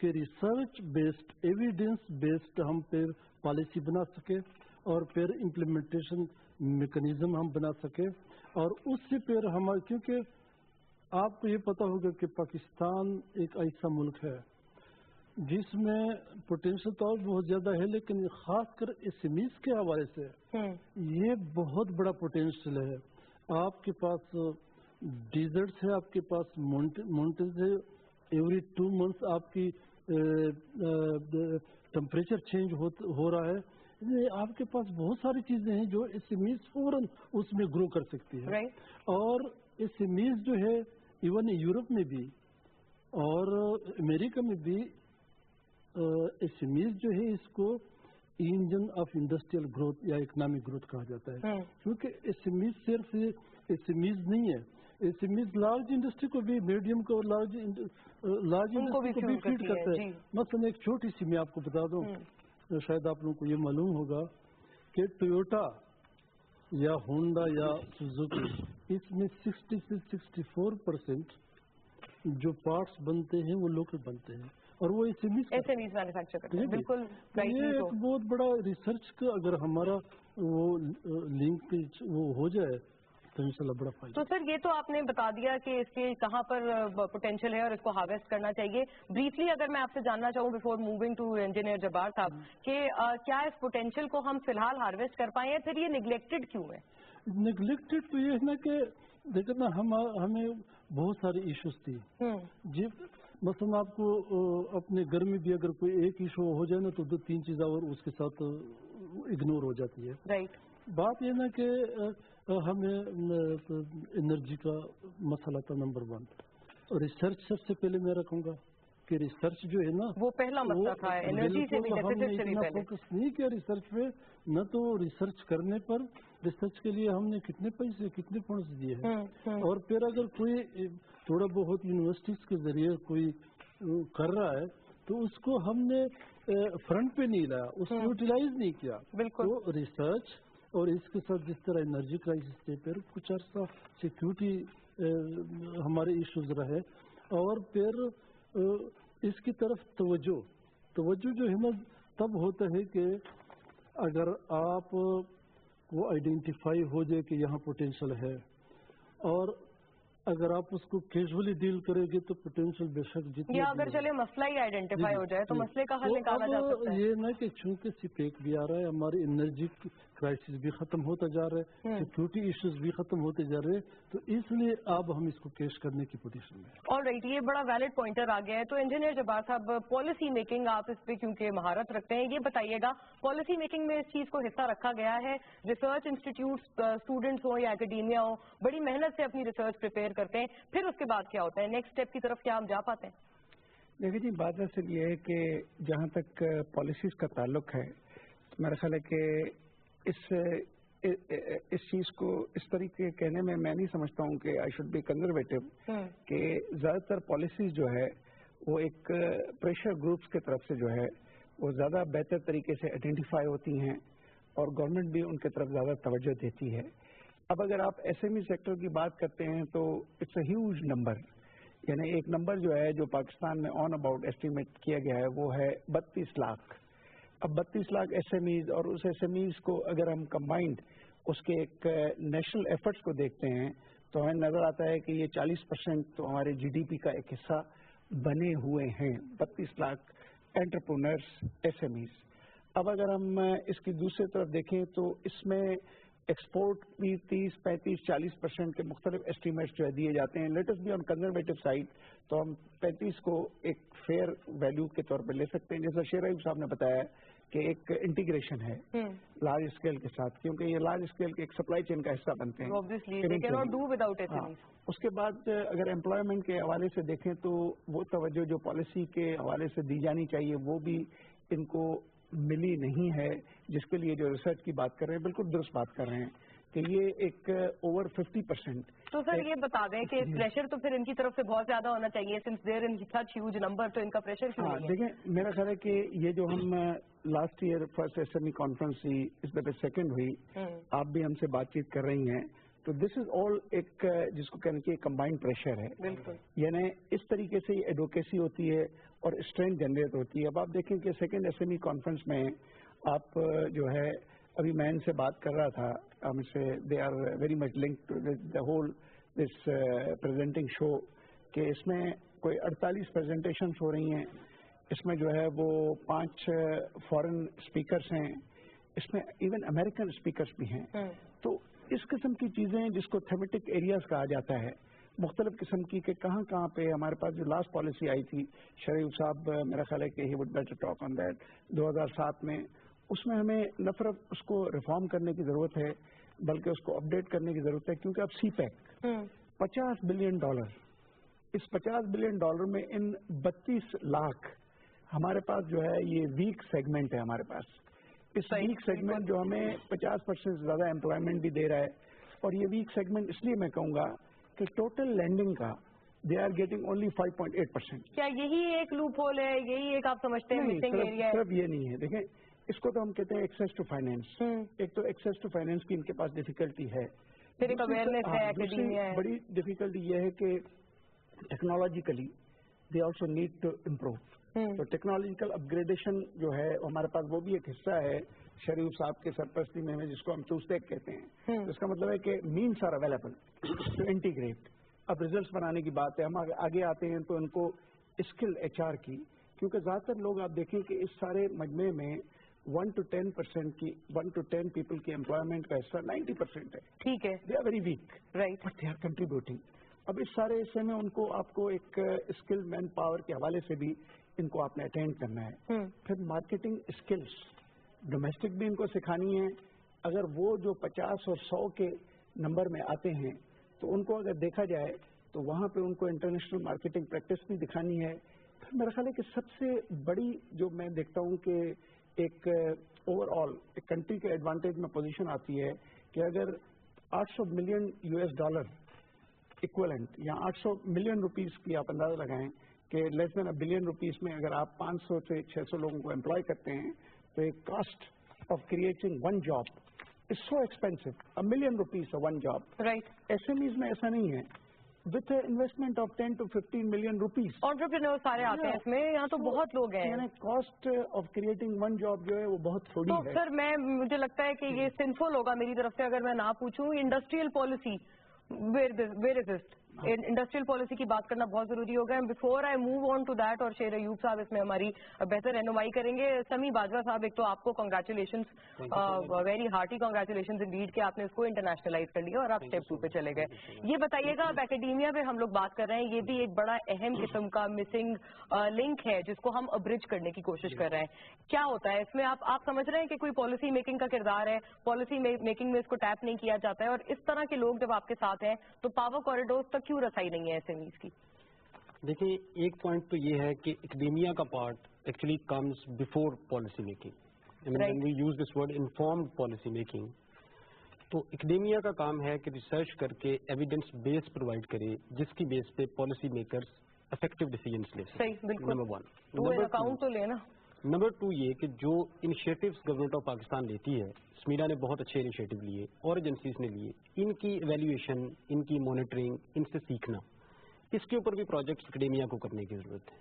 کہ research based evidence based ہم پھر پالیسی بنا سکے اور پھر امپلیمنٹیشن میکنزم ہم بنا سکے اور اس سے پھر ہمارے کیونکہ آپ کو یہ پتا ہوگا کہ پاکستان ایک ایسا ملک ہے جس میں پوٹینشیل تو بہت زیادہ ہے لیکن خاص کر ایسمیز کے حوالے سے یہ بہت بڑا پوٹینشیل ہے. آپ کے پاس ڈیزرٹس ہے, آپ کے پاس ماؤنٹینز ہے, ایوری 2 months آپ کی ٹمپریچر چینج ہو رہا ہے. آپ کے پاس بہت ساری چیزیں ہیں جو ایسمیز فوراً اس میں گرو کر سکتی ہے. اور ایسمیز جو ہے ایون یورپ میں بھی اور امریکہ میں بھی ایسمیز جو ہے اس کو انجن آف انڈسٹریل گروتھ یا اکنامک گروتھ کہا جاتا ہے, کیونکہ ایسمیز صرف ایسمیز نہیں ہے. ایسمیز لارج انڈسٹری کو بھی, میڈیم کو, لارج انڈسٹری کو بھی فیڈ کرتا ہے. مثلا ایک چھوٹی سی میں آپ کو بتا دوں, شاید آپ لوگوں کو یہ معلوم ہوگا کہ ٹویوٹا یا ہونڈا یا سوزوکی اس میں 60 سے 64% جو پارٹس بنتے ہیں وہ لوکل بنتے ہیں اور وہ ایسمیز مینوفیکچر کرتے ہیں. بالکل یہ ایک بہت بڑا ریسرچ کا اگر ہمارا وہ لنک وہ ہو جائے تو انشاءاللہ بڑا فائدہ. تو سر یہ تو آپ نے بتا دیا کہ اس کے کہاں پر پوٹینشیل ہے اور اس کو ہارویسٹ کرنا چاہیے. بریفلی اگر میں آپ سے جاننا چاہوں بفور موونگ ٹو انجینئر جبار صاحب کہ کیا اس پوٹینشیل کو ہم فی الحال ہارویسٹ کر پائیں ہیں, پھر یہ نگلیکٹڈ کیوں ہے؟ نگلیکٹڈ تو یہ ہے نا کہ دیکھیں نا ہمیں بہت ساری ایشوز تھی. جی مثلا آپ کو اپنے گھر میں بھی اگر کوئی ایک ایشو ہو جائے نا تو 2-3 چیزیں اور اس کے ساتھ اگنور ہو جاتی ہے. رائٹ. بات یہ نا کہ ہمیں انرجی کا مسئلہ تھا نمبر 1. ریسرچ سب سے پہلے میں رکھوں گا کہ ریسرچ جو ہے نا وہ پہلا مسئلہ تھا, انرجی سے بھی ہم نے اتنا فوکس نہیں کیا ریسرچ پہ, نہ تو ریسرچ کرنے پر. ریسرچ کے لیے ہم نے کتنے پیسے کتنے فنڈز دیے ہیں اور پھر اگر کوئی تھوڑا بہت یونیورسٹیز کے ذریعے کوئی کر رہا ہے تو اس کو ہم نے فرنٹ پہ نہیں لایا, اس کو یوٹیلائز نہیں کیا. تو ریسرچ اور اس کے ساتھ جس طرح انرجی کرائسس کے پھر کچھ عرصہ سیکیورٹی ہمارے ایشوز رہے اور پھر اس کی طرف توجہ جو ہے نا تب ہوتا ہے کہ اگر آپ وہ آئیڈینٹیفائی ہو جائے کہ یہاں پوٹینشیل ہے اور اگر آپ اس کو کیجولی ڈیل کریں گے تو پوٹینشیل بے شک جتنا, یا اگر چلے مسئلہ ہی آئیڈینٹیفائی ہو جائے تو مسئلے کا حل نکالا جا سکتا ہے. یہ نہ کہ چونکہ سپیک بھی آ رہا ہے, ہماری انرجی کرائسس بھی ختم ہوتا جا رہا ہے, سیکورٹی ایشوز بھی ختم ہوتے جا رہے ہیں, تو اس لیے اب ہم اس کو کیش کرنے کی پوزیشن میں. آل رائٹ, یہ بڑا ویلڈ پوائنٹر آ گیا ہے. تو انجینئر جبار صاحب, پالیسی میکنگ آپ اس پہ کیونکہ مہارت رکھتے ہیں, یہ بتائیے گا پالیسی میکنگ میں اس چیز کو حصہ رکھا گیا ہے, ریسرچ انسٹیٹیوٹ اسٹوڈنٹس ہوں یا اکیڈیمیا ہوں بڑی محنت سے اپنی ریسرچ پریپیئر کرتے ہیں, پھر اس کے بعد کیا ہوتا ہے, نیکسٹ اسٹیپ کی طرف کیا ہم جا پاتے ہیں؟ دیکھیے جی, بات اصل یہ ہے کہ جہاں تک پالیسیز کا تعلق ہے میرا خیال ہے کہ اس چیز کو اس طریقے کہنے میں نہیں سمجھتا ہوں کہ آئی شوڈ بی کنزرویٹو, کہ زیادہ تر پالیسیز جو ہے وہ ایک پریشر گروپس کی طرف سے جو ہے وہ زیادہ بہتر طریقے سے آئیڈینٹیفائی ہوتی ہیں اور گورنمنٹ بھی ان کی طرف زیادہ توجہ دیتی ہے. اب اگر آپ ایس ایم ای سیکٹر کی بات کرتے ہیں تو اٹس اے ہیوج نمبر, یعنی ایک نمبر جو ہے جو پاکستان میں آن اباؤٹ ایسٹیمیٹ کیا گیا ہے وہ ہے 32 لاکھ. اب 32 لاکھ ایس ایم ایز, اور اس ایس ایم ایز کو اگر ہم کمبائنڈ اس کے ایک نیشنل ایفرٹس کو دیکھتے ہیں تو ہمیں نظر آتا ہے کہ یہ 40% تو ہمارے جی ڈی پی کا ایک حصہ بنے ہوئے ہیں. 32 لاکھ انٹرپرونرس ایس ایم ایز. اب اگر ہم اس کی دوسری طرف دیکھیں تو اس میں ایکسپورٹ بھی 30-35-40% کے مختلف ایسٹیمیٹس جو ہے دیے جاتے ہیں. Let us be on conservative side, تو ہم 35 کو ایک فیئر ویلیو کے طور پہ لے سکتے ہیں. جیسا شیر ایوب صاحب نے بتایا کہ ایک انٹیگریشن ہے لارج اسکیل کے ساتھ, کیونکہ یہ لارج اسکیل کے ایک سپلائی چین کا حصہ بنتے ہیں. اس کے بعد اگر امپلائمنٹ کے حوالے سے دیکھیں تو وہ توجہ جو پالیسی کے حوالے سے دی جانی چاہیے وہ بھی ان کو ملی نہیں ہے, جس کے لیے جو ریسرچ کی بات کر رہے ہیں بالکل درست بات کر رہے ہیں کہ یہ ایک اوور 50%. تو سر یہ بتا دیں کہ پریشر تو پھر ان کی طرف سے بہت زیادہ ہونا چاہیے, since there in such huge number, تو ان کا پریشر کیوں نہیں ہے؟ دیکھیں میرا خیال ہے کہ یہ جو ہم last year first S M E conference ہوئی, اس دفعہ سیکنڈ ہوئی, آپ بھی ہم سے بات چیت کر رہی ہیں, تو دس از آل ایک جس کو کہنے کی کمبائنڈ پریشر ہے. بالکل, یعنی اس طریقے سے ایڈوکیسی ہوتی ہے اور اسٹرینتھ جنریٹ ہوتی ہے. اب آپ دیکھیں کہ سیکنڈ SME کانفرنس میں آپ جو ہے ابھی میں ان سے بات کر رہا تھا, ہم سے they are very much link to the whole this presenting show, کہ اس میں کوئی 48 پریزنٹیشنس ہو رہی ہیں. اس میں جو ہے وہ 5 فورن اسپیکرس ہیں, اس میں ایون امریکن اسپیکرس بھی ہیں. تو اس قسم کی چیزیں جس کو تھیمیٹک ایریاز کہا جاتا ہے, مختلف قسم کی, کہ کہاں کہاں پہ ہمارے پاس جو لاسٹ پالیسی آئی تھی, شریف صاحب میرا خیال ہے کہ he would better talk on that 2007 میں, اس میں ہمیں نہ صرف اس کو ریفارم کرنے کی ضرورت ہے بلکہ اس کو اپڈیٹ کرنے کی ضرورت ہے, کیونکہ اب CPEC $50 بلین, اس $50 بلین میں ان 32 لاکھ ہمارے پاس جو ہے یہ ویک سیگمنٹ ہے. ہمارے پاس اس ویک سیگمنٹ جو ہمیں 50% سے زیادہ امپلائمنٹ بھی دے رہا ہے, اور یہ ویک سیگمنٹ اس لیے میں کہوں گا کہ ٹوٹل لینڈنگ کا دے آر گیٹنگ اونلی 5.8%. کیا یہی ایک لوپ ہول ہے, یہی ایک آپ سمجھتے ہیں مسنگ ایریا ہے؟ صرف یہ نہیں ہے. دیکھیں اس کو تو ہم کہتے ہیں ایکسیس ٹو فائنینس. ایک تو ایکسیس ٹو فائنینس کی ان کے پاس ڈیفیکلٹی ہے, پھر ایک اویئرنیس ہے, اکیڈیمیا ہے. بڑی ڈیفیکلٹی یہ ہے کہ technologically they also need to improve. تو ٹیکنالوجیکل اپ گریڈیشن جو ہے ہمارے پاس وہ بھی ایک حصہ ہے شریف صاحب کے سرپرستی میں, جس کو ہم ٹوسٹیک کہتے ہیں. اس کا مطلب ہے کہ means are available to integrate. اب ریزلٹس بنانے کی بات ہے, ہم آگے آتے ہیں تو ان کو اسکل HR کی, کیونکہ زیادہ تر لوگ آپ دیکھیں کہ اس سارے مجمع میں 1 to 10% کی 1 to 10 پیپل کی امپلائمنٹ کا حصہ 90% ہے. ٹھیک ہے, they are very weak, right, but they are contributing. اب اس سارے حصے میں ان کو آپ کو ایک اسکل مین پاور کے حوالے سے بھی ان کو آپ نے اٹینڈ کرنا ہے. پھر مارکیٹنگ اسکلس ڈومیسٹک بھی ان کو سکھانی ہے. اگر وہ جو 50 اور 100 کے نمبر میں آتے ہیں تو ان کو اگر دیکھا جائے تو وہاں پہ ان کو انٹرنیشنل مارکیٹنگ پریکٹس بھی دکھانی ہے. پھر میرا خیال ہے کہ سب سے بڑی جو میں دیکھتا ہوں کہ ایک اوور آل ایک کنٹری کے ایڈوانٹیج میں پوزیشن آتی ہے کہ اگر $800 ملین ایکویلنٹ یا 800 ملین روپیز کی آپ اندازہ لگائیں کہ لیس دین $1 بلین میں اگر آپ 500 سے 600 لوگوں کو امپلائی کرتے ہیں تو ایک cost of creating one job is so expensive. $1 million for one job. Right. SMEs میں ایسا نہیں ہے. With investment of 10 to 15 million rupees entrepreneur سارے آتے ہیں اس میں, یہاں تو بہت لوگ ہیں. Cost of creating one job جو ہے وہ بہت تھوڑی ہے. سر مجھے لگتا ہے کہ یہ سنفل ہوگا میری طرف سے اگر میں نہ پوچھوں. Industrial policy where is it? Industrial policy کی بات کرنا بہت ضروری ہوگا. Before I move on to that, اور شیر ایوب صاحب اس میں ہماری بہتر رہنمائی کریں گے. سمی باجوہ صاحب, ایک تو آپ کو congratulations, very horti congratulations indeed کہ آپ نے اس کو انٹرنیشنلائز کر لیا اور آپ اسٹیپ 2 پہ چلے گئے. یہ بتائیے گا, اب اکیڈیمیا پہ ہم لوگ بات کر رہے ہیں, یہ بھی ایک بڑا اہم قسم کا مسنگ لنک ہے جس کو ہم ابرج کرنے کی کوشش کر رہے ہیں. کیا ہوتا ہے اس میں؟ آپ سمجھ رہے ہیں کہ کوئی پالیسی میکنگ کا کردار ہے, پالیسی میکنگ میں اس کو ٹیپ نہیں کیا جاتا ہے, اور اس طرح کے لوگ جب آپ کے ساتھ ہیں تو پاور کوریڈورز تک کیوں رسائی نہیں ہے SMEs کی؟ دیکھیں, ایک پوائنٹ تو یہ ہے کہ اکیڈیمیا کا part actually comes before policy making. when we use this word informed policy making, تو اکیڈیمیا کا کام ہے کہ ریسرچ کر کے ایویڈنس بیس پرووائڈ کرے جس کی بیس پہ پالیسی میکرز افیکٹو ڈیسیجنس لے سکیں. نمبر 1. نمبر 2 یہ کہ جو انیشیٹوز گورنمنٹ آف پاکستان لیتی ہے, سمیرا نے بہت اچھے انیشیٹو لیے اور ایجنسیز نے لیے, ان کی ایویلیویشن, ان کی مانیٹرنگ, ان سے سیکھنا, اس کے اوپر بھی پروجیکٹس اکیڈیمیا کو کرنے کی ضرورت ہے.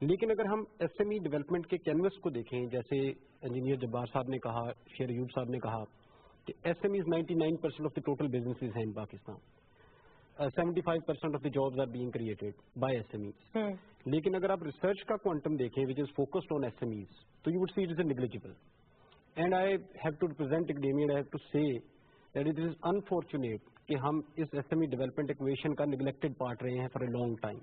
لیکن اگر ہم SME ڈیولپمنٹ کے کینوس کو دیکھیں, جیسے انجینئر جبار صاحب نے کہا, شیر ایوب صاحب نے کہا کہ SMEs 99% of the total businesses ہیں in Pakistan. 75% of the jobs are being created by SMEs. لیکن اگر آپ ریسرچ کا کوانٹم دیکھیں which is focused on SMEs, تو you would see it is negligible. And I have to represent academia, I have to say that it is unfortunate کہ ہم اس SME development equation کا نیگلیکٹڈ پارٹ رہے ہیں for a long time.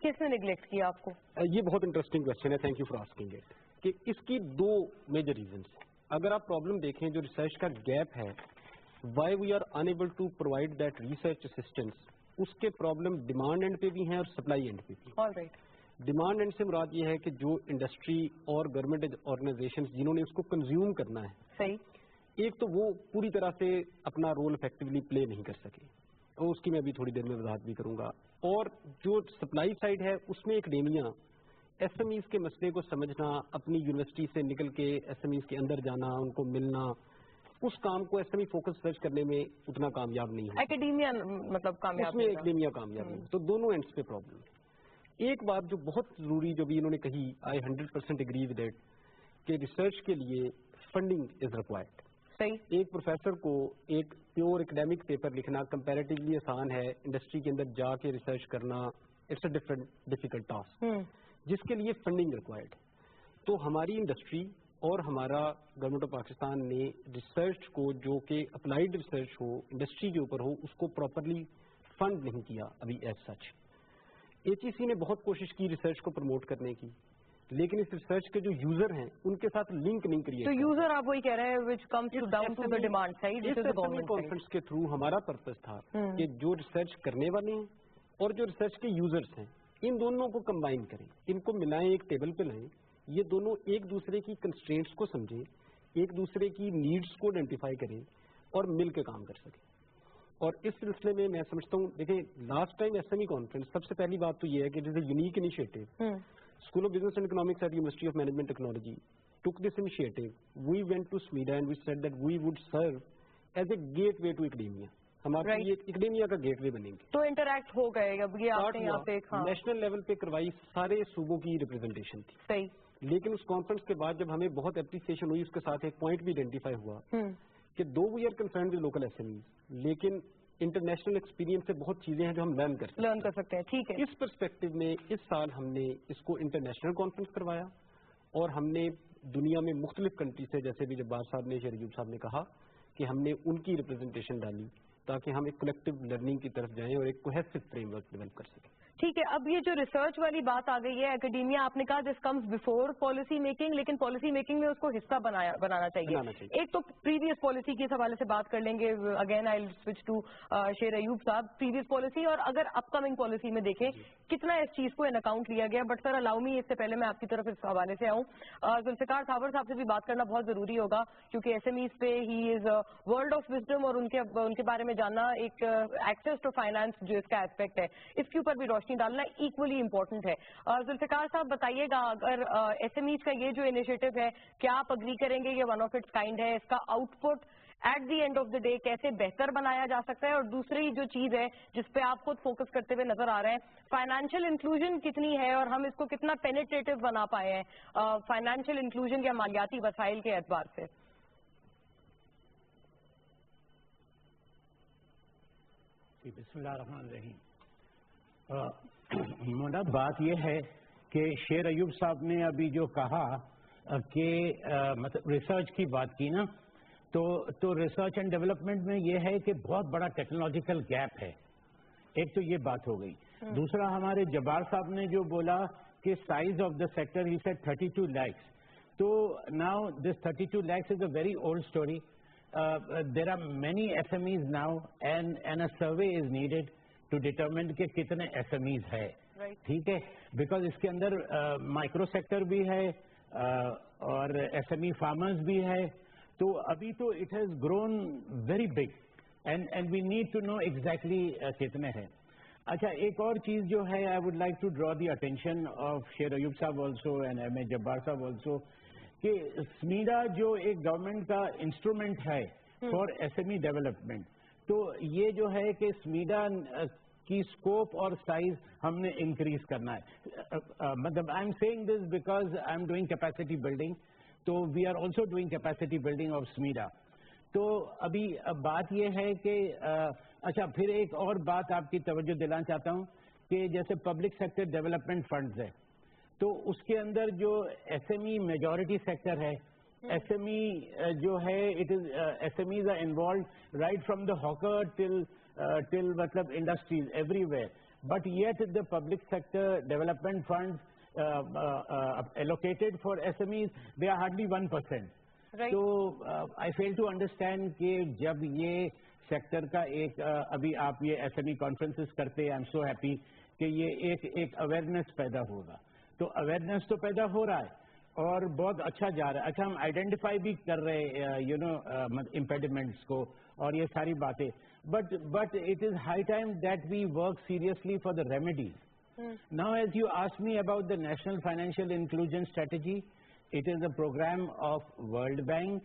کس نے neglect کیا آپ کو؟ یہ بہت انٹرسٹنگ کوشچن ہے, thank you for asking it. کہ اس کی 2 میجر ریزنس ہیں. اگر آپ پرابلم دیکھیں, جو ریسرچ کا گیپ ہے, why we are unable to provide that research assistance, اس کے پرابلم ڈیمانڈ اینڈ پہ بھی ہیں اور سپلائی اینڈ پہ بھی. آلرائٹ. ڈیمانڈ اینڈ سے مراد یہ ہے کہ جو انڈسٹری اور گورنمنٹ آرگنائزیشنز جنہوں نے اس کو کنزیوم کرنا ہے, صحیح, ایک تو وہ پوری طرح سے اپنا رول افیکٹولی پلے نہیں کر سکے, اور اس کی میں ابھی تھوڑی دیر میں وضاحت بھی کروں گا. اور جو سپلائی سائڈ ہے اس میں اکیڈیمیا SMEs کے مسئلے کو سمجھنا, اپنی یونیورسٹی سے نکل کے SMEs کے اندر جانا, ان کو ملنا, اس کام کو SME فوکس سرچ کرنے میں اتنا کامیاب نہیں ہے. اکیڈیمیا مطلب کامیاب اس میں اکیڈیمیا کامیاب نہیں. تو دونوں اینڈس پہ پرابلم ہے. ایک بات جو بہت ضروری جو بھی انہوں نے کہی, آئی 100% اگری ود اٹ, کہ ریسرچ کے لیے فنڈنگ از ریکوائرڈ. صحیح. ایک پروفیسر کو ایک پیور اکیڈیمک پیپر لکھنا کمپیریٹیولی آسان ہے, انڈسٹری کے اندر جا کے ریسرچ کرنا اٹس اے ڈیفیکلٹ ٹاسک, جس کے لیے فنڈنگ ریکوائرڈ. تو ہماری انڈسٹری اور ہمارا گورنمنٹ آف پاکستان نے ریسرچ کو, جو کہ اپلائیڈ ریسرچ ہو, انڈسٹری کے اوپر ہو, اس کو پراپرلی فنڈ نہیں کیا ابھی ایز سچ. HEC نے بہت کوشش کی ریسرچ کو پروموٹ کرنے کی, لیکن اس ریسرچ کے جو یوزر ہیں ان کے ساتھ لنک نہیں کریٹ. تو یوزر آپ وہی کہہ رہے ہیں which comes down to the demand side, which is the government side. Conference کے تھرو ہمارا پرپز تھا کہ جو ریسرچ کرنے والے ہیں اور جو ریسرچ کے یوزرس ہیں, ان دونوں کو کمبائن کریں, ان کو ملائیں, ایک ٹیبل پہ لائیں, یہ دونوں ایک دوسرے کی کنسٹرینٹس کو سمجھیں, ایک دوسرے کی نیڈس کو آئیڈینٹیفائی کریں اور مل کے کام کر سکیں. اور اس سلسلے میں میں سمجھتا ہوں, دیکھیں لاسٹ ٹائم SME کانفرنس, سب سے پہلی بات تو یہ ہے کہ it is a unique initiative. School of business and economics at university of management technology took this initiative. We went to SMEDA and we said that we would serve as a gateway to academia. ہمارے لیے academia کا get وے بنیں گے. تو interact ہو گئے, اب یہ آپ نے یہاں پہ نیشنل لیول پہ کروائی, سارے صوبوں کی ریپرزنٹیشن تھی. صحیح. لیکن اس کانفرنس کے بعد جب ہمیں بہت اپریسیشن ہوئی, اس کے ساتھ ایک پوائنٹ بھی آئیڈینٹیفائی ہوا کہ though we are concerned with local SMEs, لیکن انٹرنیشنل ایکسپیرینس سے بہت چیزیں ہیں جو ہم لرن کر سکتے ہیں. ٹھیک ہے. اس پرسپیکٹو میں اس سال ہم نے اس کو انٹرنیشنل کانفرنس کروایا, اور ہم نے دنیا میں مختلف کنٹری سے, جیسے بھی جبار صاحب نے, شیر ایوب صاحب نے کہا, کہ ہم نے ان کی ریپرزنٹیشن ڈالی تاکہ ہم ایک کلیکٹو لرننگ کی طرف جائیں اور ایک کوہیسو فریم ورک ڈیولپ کر سکیں. ٹھیک ہے. اب یہ جو ریسرچ والی بات آ گئی ہے, اکیڈیمیا آپ نے کہا this comes before policy making, لیکن پالیسی میکنگ میں اس کو حصہ بنانا چاہیے. ایک تو پریویس پالیسی کے حوالے سے بات کر لیں گے, اگین آئی سوئچ ٹو شیر ایوب صاحب, پریویس پالیسی اور اگر اپ کمنگ پالیسی میں دیکھیں کتنا اس چیز کو ان اکاؤنٹ لیا گیا. بٹ سر الاؤ می, اس سے پہلے میں آپ کی طرف اس حوالے سے آؤں, ذوالفقار صابر صاحب سے بھی بات کرنا بہت ضروری ہوگا, کیونکہ SMEs پہ ہی از ورلڈ آف وزڈم, اور ان کے بارے میں جاننا, ایک ایکسیس ٹو فائنانس جو اس کا ایسپیکٹ ہے, اس کے اوپر بھی روشنی ڈالنا ایکولی امپورٹنٹ ہے. ذوالفقار صاحب بتائیے گا, اگر SMEs کا یہ جو انیشیٹو ہے, کیا آپ اگری کریں گے یہ ون آف اٹس کائنڈ ہے, اس کا output at the end of the day کیسے بہتر بنایا جا سکتا ہے؟ اور دوسری جو چیز ہے جس پہ آپ خود فوکس کرتے ہوئے نظر آ رہے ہیں, فائنینشیل انکلوژن کتنی ہے اور ہم اس کو کتنا پینیٹریٹو بنا پائے ہیں فائنینشیل انکلوژن یا مالیاتی وسائل کے اعتبار سے؟ بسم اللہ الرحمن الرحیم. مولانا بات یہ ہے کہ شیر ایوب صاحب نے ابھی جو کہا کہ مطلب ریسرچ کی بات کی نا, تو ریسرچ اینڈ ڈیولپمنٹ میں یہ ہے کہ بہت بڑا ٹیکنالوجیکل گیپ ہے. ایک تو یہ بات ہو گئی. دوسرا ہمارے جبار صاحب نے جو بولا کہ size of the sector, he said 32 lakhs. تو now this 32 lakhs is a very old story. There are many SMEs now and a survey is needed to determine کہ کتنے SMEs ہے. ٹھیک ہے, بیکاز اس کے اندر مائکرو سیکٹر بھی ہے اور SME فارمرز بھی ہے. تو ابھی تو it has grown very big and we need to know exactly کتنے ہیں. اچھا, ایک اور چیز جو ہے, I would like to draw the attention of Sher Ayub صاحب also and M A Jabbar صاحب آلسو, کہ SMEDA جو ایک گورنمنٹ کا انسٹرومنٹ ہے فار SME ڈیولپمنٹ, تو یہ جو ہے کہ SMEDA کی اسکوپ اور سائز ہم نے انکریز کرنا ہے. مطلب I am seeing this because I am doing capacity building, تو we are also doing capacity building of SMEDA. تو ابھی بات یہ ہے کہ اچھا, پھر ایک اور بات آپ کی توجہ دلانا چاہتا ہوں کہ جیسے پبلک سیکٹر ڈیولپمنٹ فنڈز ہے, تو اس کے اندر جو SME میجورٹی سیکٹر ہے, SME جو ہے it is SMEs are involved right from the hawker till مطلب industries everywhere, but yet the public sector development funds allocated for SMEs, they are hardly 1%. تو I fail to understand کہ جب یہ sector کا ایک ابھی آپ یہ SME کانفرنسز کرتے, آئی ایم سو ہیپی کہ یہ ایک اویئرنیس پیدا ہوگا. تو اویئرنیس تو پیدا ہو رہا ہے اور بہت اچھا جا رہا ہے. اچھا, ہم آئیڈینٹیفائی بھی کر رہے امپیڈیمنٹس کو اور یہ ساری باتیں, but it is high time that we work seriously for the remedies. Now as you asked me about the National Financial Inclusion Strategy, it is a program of World Bank,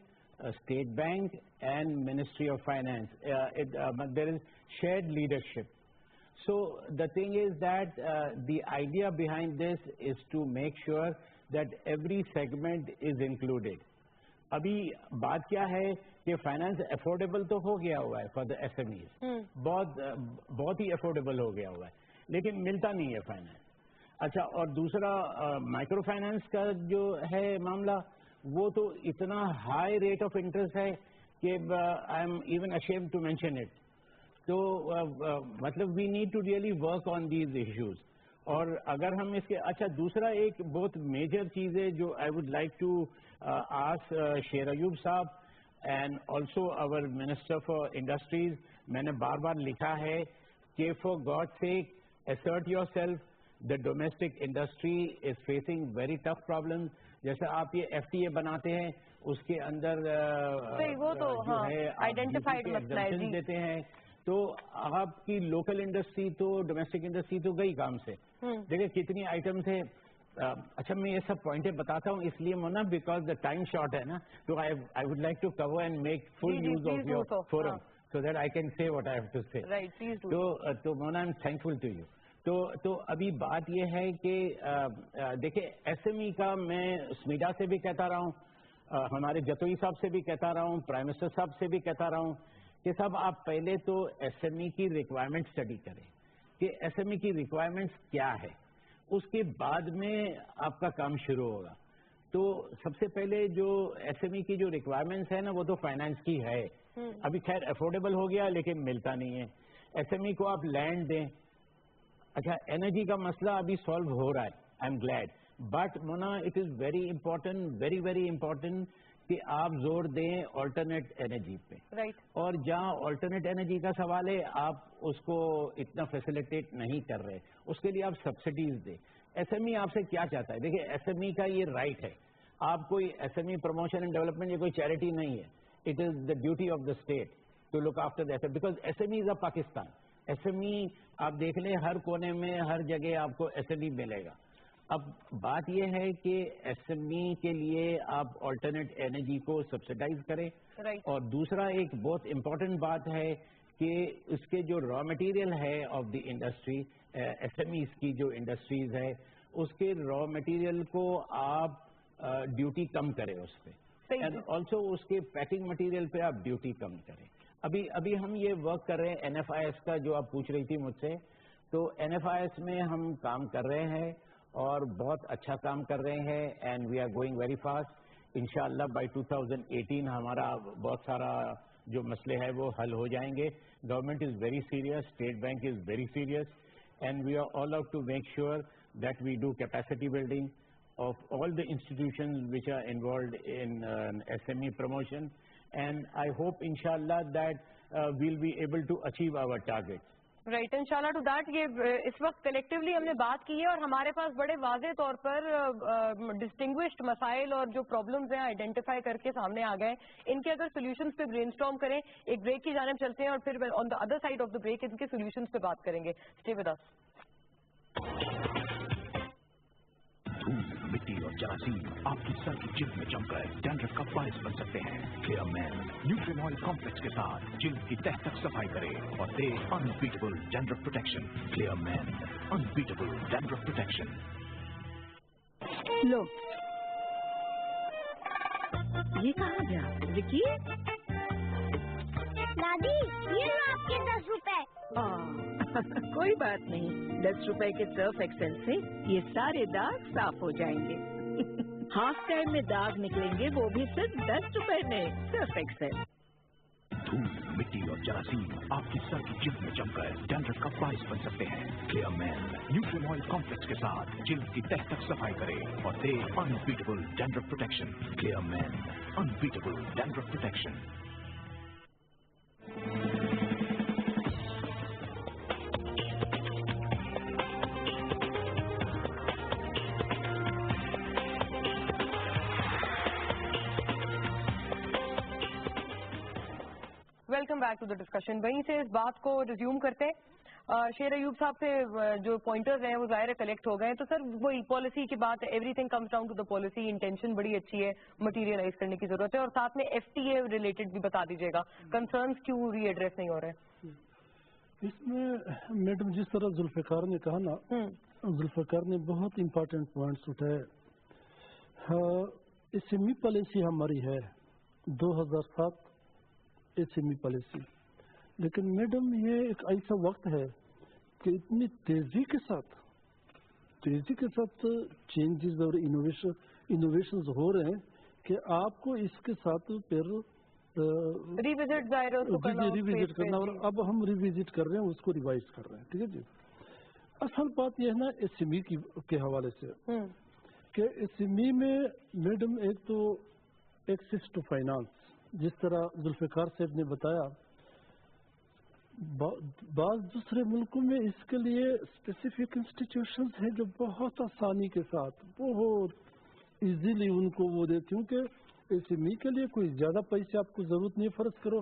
State Bank and Ministry of Finance. There is shared leadership. So the thing is that the idea behind this is to make sure that every segment is included. ابھی بات کیا ہے کہ finance affordable تو ہو گیا ہوا ہے for the S M Es, بہت ہی افورڈیبل ہو گیا ہوا ہے، لیکن ملتا نہیں ہے فائنانس. اچھا، اور دوسرا مائکرو فائنانس کا جو ہے معاملہ، وہ تو اتنا ہائی ریٹ آف انٹرسٹ ہے کہ I am even ashamed to mention it. تو مطلب we need to really work on these issues. اور اگر ہم اس کے اچھا دوسرا ایک بہت میجر چیز ہے جو I would like to ask Sher Ayub صاحب and also our minister for industries. میں نے بار بار لکھا ہے کہ for God sake assert yourself. The domestic industry is facing very tough problems. جیسے آپ یہ ایف ٹی اے بناتے ہیں اس کے اندر جو ہے ایگزمپشن دیتے ہیں، تو آپ کی لوکل انڈسٹری تو ڈومیسٹک انڈسٹری تو گئی کام سے. دیکھیں کتنی آئٹمس ہیں. اچھا میں یہ سب پوائنٹیں بتاتا ہوں اس لیے مونا بیکاز دا ٹائم شارٹ ہے نا، تو I would like to cover and make full use of your forum so that I can say what I have to say. Right, please do. تو مونا I'm thankful to you. تو ابھی بات یہ ہے کہ دیکھیں ایس ایم ای کا میں سمیڈا سے بھی کہتا رہا ہوں، ہمارے جتوئی صاحب سے بھی کہتا رہا ہوں، پرائم منسٹر صاحب سے بھی کہتا رہا ہوں کہ صاحب آپ پہلے تو ایس ایم ای کی ریکوائرمنٹ اسٹڈی کریں کہ ایس ایم ای کی ریکوائرمنٹس کیا ہے، اس کے بعد میں آپ کا کام شروع ہوگا. تو سب سے پہلے جو ایس ایم ای کی جو ریکوائرمنٹس ہے نا وہ تو فائنانس کی ہے. ابھی خیر افورڈیبل ہو گیا لیکن ملتا نہیں ہے. ایس ایم ای کو آپ لینڈ دیں. اچھا انرجی کا مسئلہ ابھی سالو ہو رہا ہے، I am glad, but Mona it is very important, very very important کہ آپ زور دیں آلٹرنیٹ انرجی پہ. اور جہاں آلٹرنیٹ انرجی کا سوال ہے آپ اس کو اتنا فیسیلیٹیٹ نہیں کر رہے، اس کے لیے آپ سبسڈیز دیں. ایس ایم ای آپ سے کیا چاہتا ہے؟ دیکھیے ایس ایم ای کا یہ رائٹ ہے، آپ کوئی S M E promotion and development یہ کوئی چیریٹی نہیں ہے. It is the duty of the state to look after the SME because SME is a Pakistan. SME آپ دیکھ لیں ہر کونے میں ہر جگہ آپ کو SME ملے گا. اب بات یہ ہے کہ SME کے لیے آپ آلٹرنیٹ انرجی کو سبسڈائز کریں. اور دوسرا ایک بہت امپورٹنٹ بات ہے کہ اس کے جو را مٹیریل ہے آف دی انڈسٹری، SMEs کی جو انڈسٹریز ہے اس کے را مٹیریل کو آپ ڈیوٹی کم کریں اس پہ، اینڈ آلسو اس کے پیکنگ مٹیریل پہ آپ ڈیوٹی کم کریں. ابھی ہم یہ ورک کر رہے ہیں این ایف آئی ایس کا جو آپ پوچھ رہی تھی مجھ سے، تو این ایف آئی ایس میں ہم کام کر رہے ہیں اور بہت اچھا کام کر رہے ہیں and we are going very fast. انشاءاللہ بائی 2018 ہمارا بہت سارا جو مسئلے ہیں وہ حل ہو جائیں گے. Government is very serious, state bank is very serious and we are all out to make sure that we do capacity building of all the institutions which are involved in SME promotion, and I hope inshallah that we'll be able to achieve our targets. Right, inshallah to that. یہ اس وقت collectively ہم نے بات کی ہے اور ہمارے پاس بڑے واضح طور پر distinguished مسائل اور جو problems ہیں identify کر کے سامنے آ گئے. ان کے اگر solutions پہ brainstorm کریں، ایک بریک کی جانب چلتے ہیں اور پھر on the other side of the break ان کے solutions پہ بات کریں گے. Stay with us. مٹی اور جراثیم آپ کی سر کی جلد میں جم کر ڈینڈرف کا باعث بن سکتے ہیں. Clear Men nutrient oil complex کے ساتھ جلد کی تہ تک صفائی کرے اور دے unbeatable dandruff protection. Clear Men unbeatable dandruff protection. لو یہ کہاں گیا وکی؟ دادی یہ لو آپ کے 10 روپے. کوئی بات نہیں، 10 روپے کے سرف ایکسل سے یہ سارے داغ صاف ہو جائیں گے. ہاف ٹائم میں داغ نکلیں گے وہ بھی صرف 10 روپے میں. Surf Excel. دھول مٹی اور جراثیم آپ کی سر کی جلد میں جم کر ڈینڈرف کا باعث بن سکتے ہیں. Clear Men nutrient oil complex کے ساتھ جلد کی تہ تک صفائی کرے اور دے unbeatable dandruff protection. Clear Men unbeatable dandruff protection. Welcome back to the discussion. وہیں سے اس بات کو ریزیوم کرتے ہیں. شیر ایوب صاحب سے جو پوائنٹرز ہیں وہ ظاہر کلیکٹ ہو گئے. تو سر وہی پالیسی کی بات ہے، everything comes down to the policy. Intention بڑی اچھی ہے، مٹیریلائز کرنے کی ضرورت ہے. اور ساتھ میں ایف ٹی اے ریلیٹڈ بھی بتا دیجیے گا، کنسرنس کیوں ری ایڈریس نہیں ہو رہے؟ اس میں میڈم جس طرح ذوالفقار نے کہا نا، ذوالفقار نے بہت امپورٹنٹ پوائنٹس اٹھائے. ایس ایم ای پالیسی ہماری ہے 2007 ایس ایم ای پالیسی، لیکن میڈم یہ ایک ایسا وقت ہے کہ اتنی تیزی کے ساتھ چینجز اور انوویشنز ہو رہے ہیں کہ آپ کو اس کے ساتھ پھر ریویزٹ کرنا، اور اب ہم ریویزٹ کر رہے ہیں، اس کو ریوائز کر رہے ہیں. ٹھیک ہے جی. اصل بات یہ ہے نا ایس ایم ای کے حوالے سے کہ ایس ایم ای میں میڈم ایک تو ایکسس ٹو فائنانس، جس طرح ذوالفقار صاحب نے بتایا، بعض دوسرے ملکوں میں اس کے لیے اسپیسیفک انسٹیٹیوشنز ہیں جو بہت آسانی کے ساتھ بہت ایزیلی ان کو وہ دے، کیونکہ ایس ایم ای کے لیے کوئی زیادہ پیسے آپ کو ضرورت نہیں. فرض کرو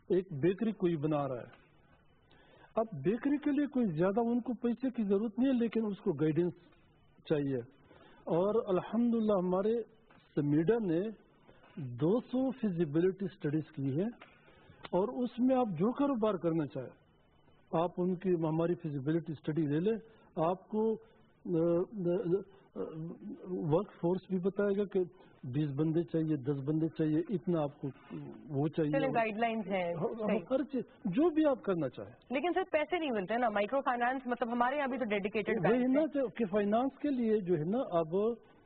ایک بیکری کوئی بنا رہا ہے، اب بیکری کے لیے کوئی زیادہ ان کو پیسے کی ضرورت نہیں ہے، لیکن اس کو گائیڈنس چاہیے. اور الحمدللہ ہمارے سمیڈا نے 200 فیزیبلٹی اسٹڈیز کی ہیں، اور اس میں آپ جو کاروبار کرنا چاہیں آپ ان کی ہماری فیزیبلٹی اسٹڈی لے لیں. آپ کو ورک فورس بھی بتائے گا کہ 20 بندے چاہیے، 10 بندے چاہیے، اتنا آپ کو وہ چاہیے، گائیڈ لائنز ہیں ہر چیز جو بھی آپ کرنا چاہیں. لیکن سر پیسے نہیں ملتے نا، مائکرو فائنانس مطلب ہمارے یہاں بھی تو ڈیڈیکیٹڈ وہی نا کہ فائنانس کے لیے جو ہے نا، اب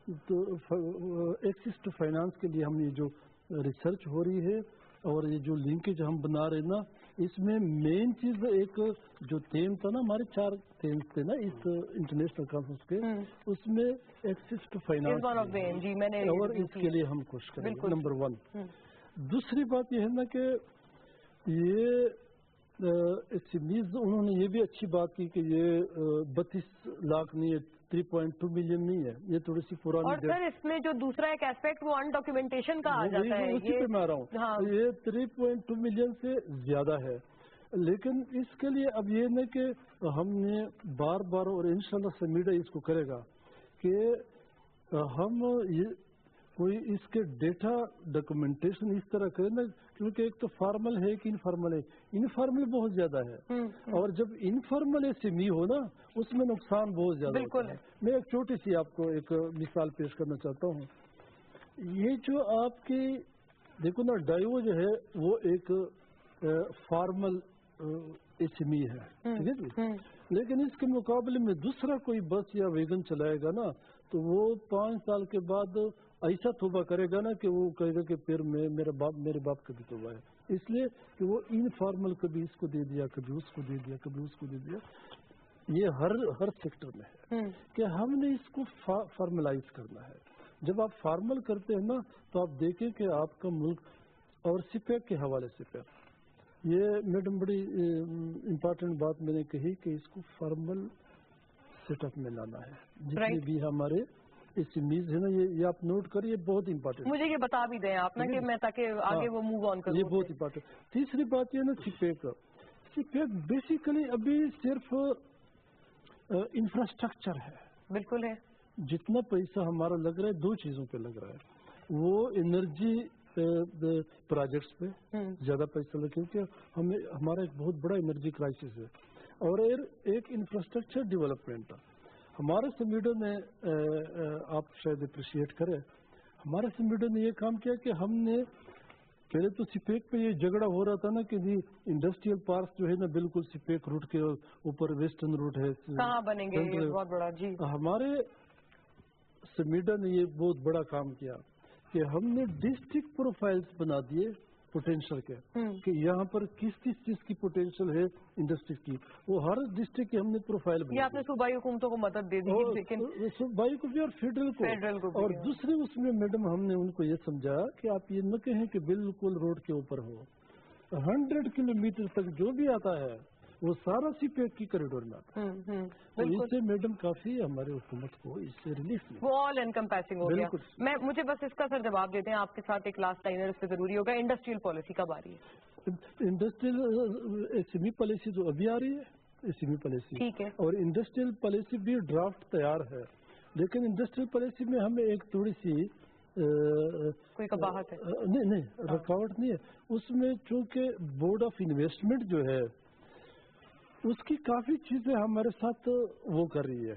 ایکسس ٹو فائنانس کے لیے ہم یہ جو ریسرچ ہو رہی ہے اور یہ جو لنکیج ہم بنا رہے نا، اس میں مین چیز ایک جو تھیم تھا نا، ہمارے 4 تھیمز تھے نا اس انٹرنیشنل کانفرنس کے، اس میں ایکسس ٹو فائنانس، اور اس کے لیے ہم کوشش کریں گے نمبر 1. دوسری بات یہ ہے نا کہ یہ انہوں نے یہ بھی اچھی بات کی کہ یہ 32 لاکھ نہیں ہے، 3.2 ملین نہیں ہے، یہ تھوڑی سی پرانی. اور سر اس میں جو دوسرا ایک ایسپیکٹ وہ انڈاکیومنٹیشن کا آ جاتا ہے، اسی پہ میں آ رہا ہوں. یہ 3.2 ملین سے زیادہ ہے، لیکن اس کے لیے اب یہ نہیں کہ ہم نے بار بار، اور انشاءاللہ سمیڈا اس کو کرے گا کہ ہم کوئی اس کے ڈیٹا ڈاکومنٹیشن اس طرح کریں نا، کیونکہ ایک تو فارمل ہے کہ انفارمل ہے. انفارمل بہت زیادہ ہے، اور جب انفارمل ایس ایم ای ہو نا اس میں نقصان بہت زیادہ ہوتا ہے. میں ایک چھوٹی سی آپ کو ایک مثال پیش کرنا چاہتا ہوں. یہ جو آپ کی دیکھو نا ڈائیو جو ہے وہ ایک فارمل ایس ایم ای ہے، ٹھیک ہے جی، لیکن اس کے مقابلے میں دوسرا کوئی بس یا ویگن چلائے گا نا تو وہ 5 سال کے بعد ایسا توبہ کرے گا نا کہ وہ کہے گا کہ پھر میرے باپ کا بھی توبہ ہے، اس لیے کہ وہ انفارمل کبھی اس کو دے دیا، کبھی اس کو دے دیا، کبھی اس کو دے دیا. یہ ہر سیکٹر میں ہے کہ ہم نے اس کو فارملائز کرنا ہے. جب آپ فارمل کرتے ہیں نا تو آپ دیکھیں کہ آپ کا ملک، اور سپیک کے حوالے سے پھر یہ میڈم بڑی امپورٹنٹ بات میں نے کہی کہ اس کو فارمل سیٹ اپ میں لانا ہے. جتنے بھی ہمارے اس میز ہے نا، یہ آپ نوٹ کریے، بہت امپورٹنٹ. مجھے یہ بتا بھی دیں آپ نا کہ میں تاکہ آگے وہ موو آن کروں. یہ بہت امپورٹنٹ. تیسری بات یہ نا سپیک بیسیکلی ابھی صرف انفراسٹرکچر ہے. بالکل ہے. جتنا پیسہ ہمارا لگ رہا ہے 2 چیزوں پہ لگ رہا ہے، وہ انرجی پروجیکٹس پہ زیادہ پیسہ لگے کیونکہ ہمارا ایک بہت بڑا انرجی کرائسس ہے، اور ایک انفراسٹرکچر ڈیولپمنٹ. ہمارے سمیڈا میں آپ شاید اپریشیٹ کریں، ہمارے سمیڈا نے یہ کام کیا کہ ہم نے پہلے تو سپیک پہ یہ جھگڑا ہو رہا تھا نا کہ جی انڈسٹریل پارک جو ہے نا بالکل سپیک روٹ کے اوپر ویسٹرن روٹ ہے، کہاں بنیں گے، یہ بہت بڑا. جی ہمارے سمیڈا نے یہ بہت بڑا کام کیا کہ ہم نے ڈسٹرکٹ پروفائلز بنا دیے پوٹینشیل کے، کہ یہاں پر کس چیز کی پوٹینشیل ہے انڈسٹری کی، وہ ہر ڈسٹرکٹ کی ہم نے پروفائل بنا. یہ آپ نے صوبائی حکومتوں کو مدد دے دی، لیکن صوبائی کو بھی اور فیڈرل کو. اور دوسرے اس میں میڈم ہم نے ان کو یہ سمجھایا کہ آپ یہ نہ کہیں کہ بالکل روڈ کے اوپر ہو، 100 کلومیٹر تک جو بھی آتا ہے وہ سارا سپیک کی کوریڈور میں آتا ہے. اس سے میڈم کافی ہمارے حکومت کو اس سے ریلیف ملا، وہ آل انکمپیسنگ ہو گیا. مجھے بس اس کا سر جواب دیتے ہیں آپ کے ساتھ ایک لاسٹ لائنر اس سے ضروری ہوگا. انڈسٹریل پالیسی کب آ رہی ہے؟ Industrial S M E policy تو ابھی آ رہی ہے، ایس ایم ای پالیسی، ٹھیک ہے، اور انڈسٹریل پالیسی بھی ڈرافٹ تیار ہے، لیکن انڈسٹریل پالیسی میں ہمیں ایک تھوڑی سی کوئی قباحت ہے؟ نہیں رکاوٹ نہیں ہے اس میں، چونکہ بورڈ آف انویسٹمنٹ جو ہے اس کی کافی چیزیں ہمارے ساتھ وہ کر رہی ہے،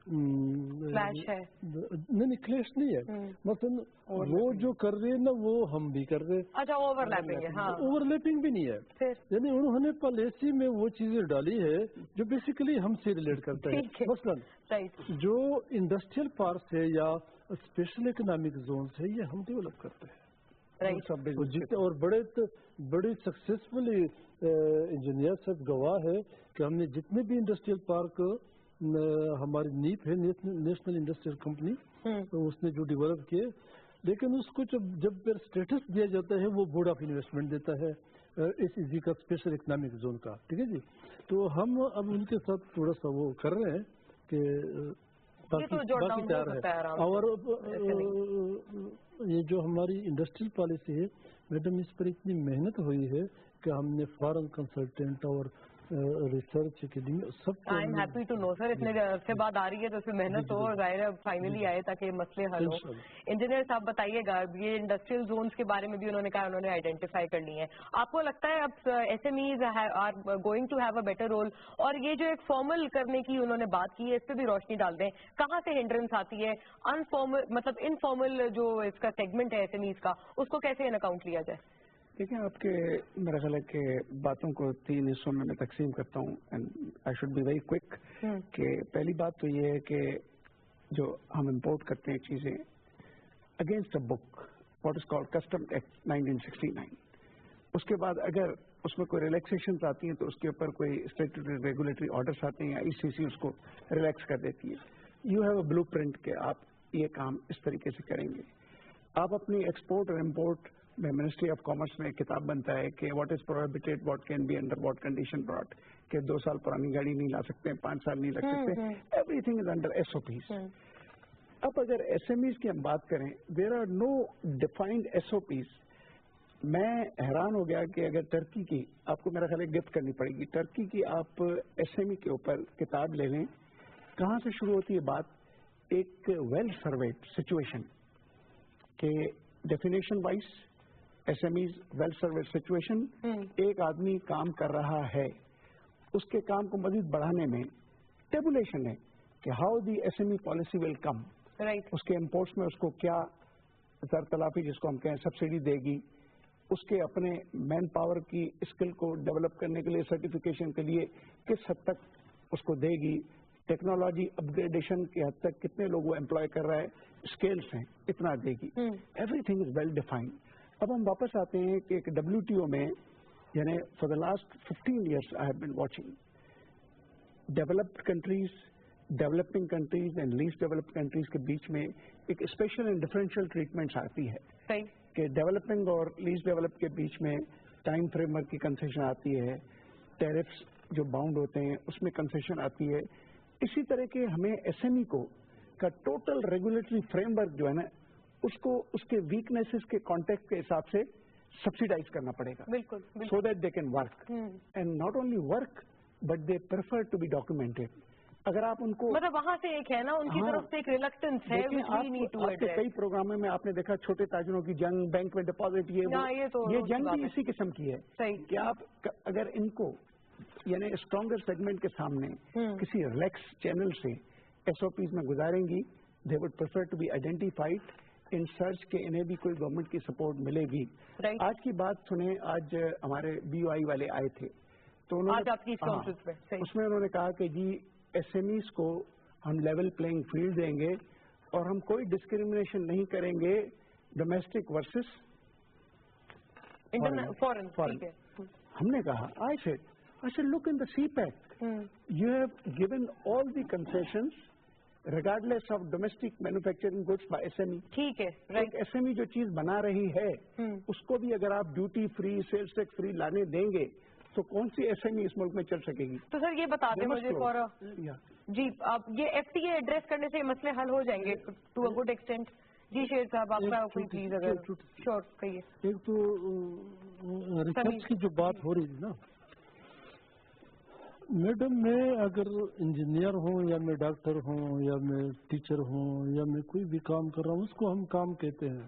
کلیش ہے، نہیں کلیش نہیں ہے، مثلا وہ جو کر رہے ہیں نا وہ ہم بھی کر رہے ہیں. اچھا اوور لیپنگ ہے. ہاں اوور لیپنگ بھی نہیں ہے، یعنی انہوں نے پالیسی میں وہ چیزیں ڈالی ہے جو بیسیکلی ہم سے ریلیٹ کرتا ہے. مثلا جو انڈسٹریل پارکس ہے یا اسپیشل اکنامک زونس ہے یہ ہم ڈیولپ کرتے ہیں، اور بڑے سکسیسفل انجینئر سب گواہ ہے کہ ہم نے جتنے بھی انڈسٹریل پارک ہماری نیپ ہے نیشنل انڈسٹریل کمپنی، تو اس نے جو ڈیولپ کیے، لیکن اس کو جب پھر اسٹیٹس دیا جاتا ہے وہ بورڈ آف انویسٹمنٹ دیتا ہے اس ایزی کا اسپیشل اکنامک زون کا. ٹھیک ہے جی، تو ہم اب ان کے ساتھ تھوڑا سا وہ کر رہے ہیں کہ باقی تیار ہے. اور یہ جو ہماری انڈسٹریل پالیسی ہے میڈم، اس پر اتنی محنت ہوئی ہے کہ ہم نے فارن کنسلٹینٹ اور ریسرچ اکیڈمی سب. I am happy to know sir, اتنے عرصے بعد آ رہی ہے تو اس میں محنت تو اور ظاہر ہے فائنلی آئے تاکہ یہ مسئلے حل ہو. انجینئر صاحب بتائیے گا، یہ انڈسٹریل زونس کے بارے میں بھی انہوں نے کہا انہوں نے آئیڈینٹیفائی کر لی ہے، آپ کو لگتا ہے اب S M Es are going to have a better role? اور یہ جو ایک فارمل کرنے کی انہوں نے بات کی ہے اس پہ بھی روشنی ڈال دیں، کہاں سے ہنڈرنس آتی ہے؟ انفارمل مطلب انفارمل جو اس کا سیگمنٹ ہے ایس ایم ایز کا، اس کو کیسے ان اکاؤنٹ لیا جائے؟ دیکھیں، آپ کے میرا خیال ہے کہ باتوں کو 3 حصوں میں تقسیم کرتا ہوں، and I should be very quick. کہ پہلی بات تو یہ ہے کہ جو ہم امپورٹ کرتے ہیں چیزیں against a book what is called custom act 1969، اس کے بعد اگر اس میں کوئی ریلیکسیشن آتی ہیں تو اس کے اوپر کوئی اسٹیٹوٹری ریگولیٹری آرڈرس آتے ہیں یا ای سی سی اس کو ریلیکس کر دیتی ہے. You have a blueprint کہ آپ یہ کام اس طریقے سے کریں گے. آپ اپنی ایکسپورٹ اور امپورٹ میں منسٹری آف کامرس میں کتاب بنتا ہے کہ what is prohibited, what can be under what condition brought, کہ 2 سال پرانی گاڑی نہیں لا سکتے، 5 سال نہیں لگ سکتے، everything is under S O Ps. اب اگر ایس ایم ایز کی ہم بات کریں، there are no defined S O Ps. میں حیران ہو گیا کہ اگر ٹرکی کی آپ کو میرا خیال ہے گفٹ کرنی پڑے گی، ٹرکی کی آپ ایس ایم ای کے اوپر کتاب لے لیں، کہاں سے شروع ہوتی ہے بات؟ ایک ویل سرویڈ سچویشن کہ definition wise S M Es well served situation, ایک آدمی کام کر رہا ہے، اس کے کام کو مزید بڑھانے میں ٹیبولیشن ہے کہ how the S M E policy will come, اس کے امپورٹس میں اس کو کیا زر تلافی جس کو ہم کہیں سبسڈی دے گی، اس کے اپنے مین پاور کی اسکل کو ڈیولپ کرنے کے لیے سرٹیفکیشن کے لیے کس حد تک اس کو دے گی، ٹیکنالوجی اپ گریڈیشن کے حد تک کتنے لوگ وہ امپلائی کر رہا ہے، اسکیلس ہیں اتنا دے گی. Everything is well defined. اب ہم واپس آتے ہیں کہ ایک WTO میں، یعنی for the last 15 years I have been watching developed countries, developing countries and least developed countries کے بیچ میں ایک اسپیشل اینڈ ڈفرینشیل ٹریٹمنٹس آتی ہے کہ ڈیولپنگ اور لیسٹ ڈیولپ کے بیچ میں ٹائم فریم ورک کی کنسیشن آتی ہے، ٹیرفس جو باؤنڈ ہوتے ہیں اس میں کنسیشن آتی ہے. اسی طرح کے ہمیں ایس ایم ای کو کا ٹوٹل ریگولیٹری فریم ورک جو ہے نا اس کو اس کے ویکنیسز کے کانٹیکٹ کے حساب سے سبسیڈائز کرنا پڑے گا، so that they can work and not only work but they prefer to be documented. اگر آپ ان کو مطلب وہاں سے ایک ہے نا ان کی طرف سے ایک ریلکٹنس ہے، آپ کے کئی پروگراموں میں آپ نے دیکھا چھوٹے تاجروں کی جنگ، بینک میں ڈپازٹ، یہ جنگ بھی اسی قسم کی ہے کہ آپ اگر ان کو یعنی اسٹرانگر سیگمنٹ کے سامنے کسی ریلیکس چینل سے ایس او پیز میں گزاریں گی، they would prefer to be identified in search کہ انہیں بھی کوئی گورنمنٹ کی سپورٹ ملے گی. آج کی بات سنیں، آج ہمارے BOI والے آئے تھے تو اس میں انہوں نے کہا کہ جی ایس ایم ایز کو ہم لیول پلینگ فیلڈ دیں گے اور ہم کوئی ڈسکریمنیشن نہیں کریں گے ڈومیسٹک ورسز فورن. ہم نے کہا I said look in the CPEC, you have given all the concessions regardless of domestic manufacturing goods by SME. ٹھیک ہے، ایک SME جو چیز بنا رہی ہے اس کو بھی اگر آپ duty free, sales tax free لانے دیں گے تو کون سی SME اس ملک میں چل سکے گی؟ تو سر یہ بتا دیں مجھے جی، آپ یہ FTA ایڈریس کرنے سے مسئلے حل ہو جائیں گے ٹو اے گڈ ایکسٹینٹ؟ جی شیر صاحب آپ کا کوئی چیز اگر شور کہیے. ایک تو ریسرچ کی جو بات ہو رہی تھی نا میڈم، میں اگر انجینئر ہوں یا میں ڈاکٹر ہوں یا میں ٹیچر ہوں یا میں کوئی بھی کام کر رہا ہوں اس کو ہم کام کہتے ہیں.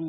2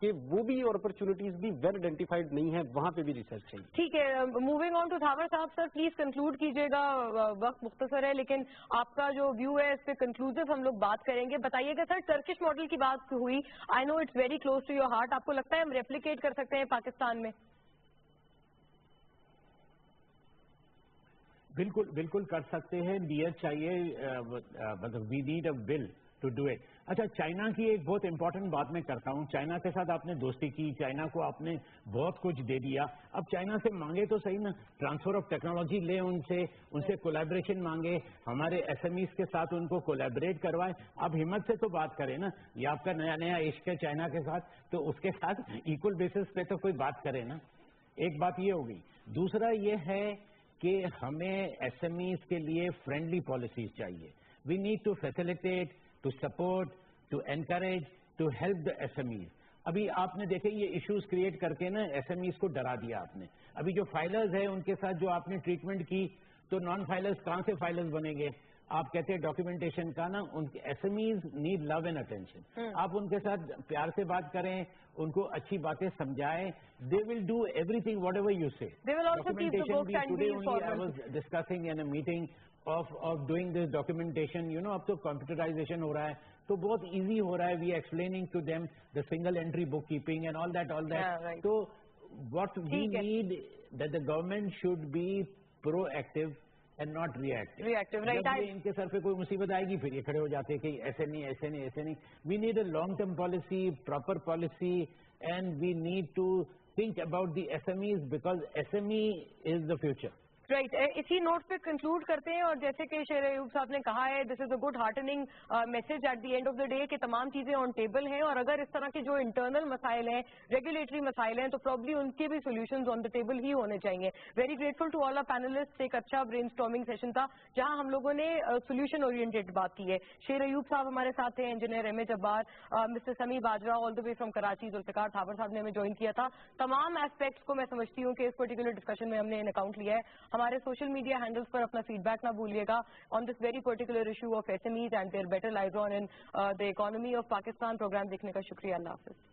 کہ وہ بھی اور اپرچونیٹیز بھی ویل آئیڈینٹیفائڈ نہیں ہیں, وہاں پہ بھی ریسرچ چاہیے. ٹھیک ہے, موونگ آن ٹو تھاور صاحب, سر پلیز کنکلوڈ کیجیے گا, وقت مختصر ہے لیکن آپ کا جو ویو ہے اس پہ کنکلوسو ہم لوگ بات کریں گے. بتائیے گا سر, ٹرکش ماڈل کی بات ہوئی, I know it's very close to your heart, آپ کو لگتا ہے ہم ریپلیکیٹ کر سکتے ہیں پاکستان میں؟ بالکل کر سکتے ہیں, نیت چاہیے, مطلب we need a will to do it. اچھا, چائنا کی ایک بہت امپورٹنٹ بات میں کرتا ہوں. چائنا کے ساتھ آپ نے دوستی کی, چائنا کو آپ نے بہت کچھ دے دیا. اب چائنا سے مانگے تو صحیح نا, ٹرانسفر آف ٹیکنالوجی لے ان سے کولیبریشن مانگے, ہمارے ایس ایم ایز کے ساتھ ان کو کولیبریٹ کروائے. اب ہمت سے تو بات کریں نا, یہ آپ کا نیا عشق ہے چائنا کے ساتھ, تو اس کے ساتھ ایکول بیسس پہ تو کوئی بات کرے نا. ایک بات یہ ہو گئی. دوسرا یہ ہے کہ ہمیں ایس ایم ایز کے لیے فرینڈلی پالیسیز چاہیے. We need to facilitate, to support, to encourage, to help the S M Es. ابھی آپ نے دیکھے یہ ایشوز کریٹ کر کے نا ایس ایم ایز کو ڈرا دیا آپ نے. ابھی جو فائلرز ہیں ان کے ساتھ جو آپ نے ٹریٹمنٹ کی, تو نان فائلرز کہاں سے فائلرز بنیں گے؟ آپ کہتے ہیں ڈاکیومنٹیشن کا نا, ان کے S M Es need love and attention. آپ ان کے ساتھ پیار سے بات کریں, ان کو اچھی باتیں سمجھائیں, they will do everything whatever you say. Documentation بھی today only I was discussing in a meeting of doing this documentation, you know, اب تو computerization ہو رہا ہے تو بہت easy ہو رہا ہے. we are explaining to them the single entry bookkeeping and all that. Yeah, right. So what we need, that the government should be proactive and not reactive. Right. جب ان کے سر پہ کوئی مصیبت آئے گی پھر یہ کھڑے ہو جاتے ہیں کہ ایسے نہیں. we need a long term policy, proper policy, and we need to think about the SMEs because SME is the future. Right, اسی نوٹ پہ کنکلوڈ کرتے ہیں. اور جیسے کہ شیر ایوب صاحب نے کہا ہے, this is a good heartening message at the end of the day کہ تمام چیزیں آن ٹیبل ہیں, اور اگر اس طرح کے جو انٹرنل مسائل ہیں, ریگولیٹری مسائل ہیں, تو پرابلی ان کے بھی سولوشنز آن دا ٹیبل ہی ہونے چاہیے. Very grateful to all our panelists. ایک اچھا برین اسٹارمنگ سیشن تھا جہاں ہم لوگوں نے سولوشن اورینٹیڈ بات کی ہے. شیر ایوب صاحب ہمارے ساتھ تھے, engineer M A Jabbar, mister Sami Bajra all the way from Karachi, Zulfiqar Thaver صاحب نے ہمیں جوائن کیا تھا. تمام ایسپیکٹس کو میں سمجھتی ہوں کہ اس پرٹیکولر ڈسکشن میں ہم نے ان اکاؤنٹ لیا ہے. ہمارے سوشل میڈیا ہینڈلز پر اپنا فیڈ بیک نہ بھولیے گا on this very particular issue of S M Es and their better lives on in the economy of Pakistan. Programme دیکھنے کا شکریہ. اللہ حافظ.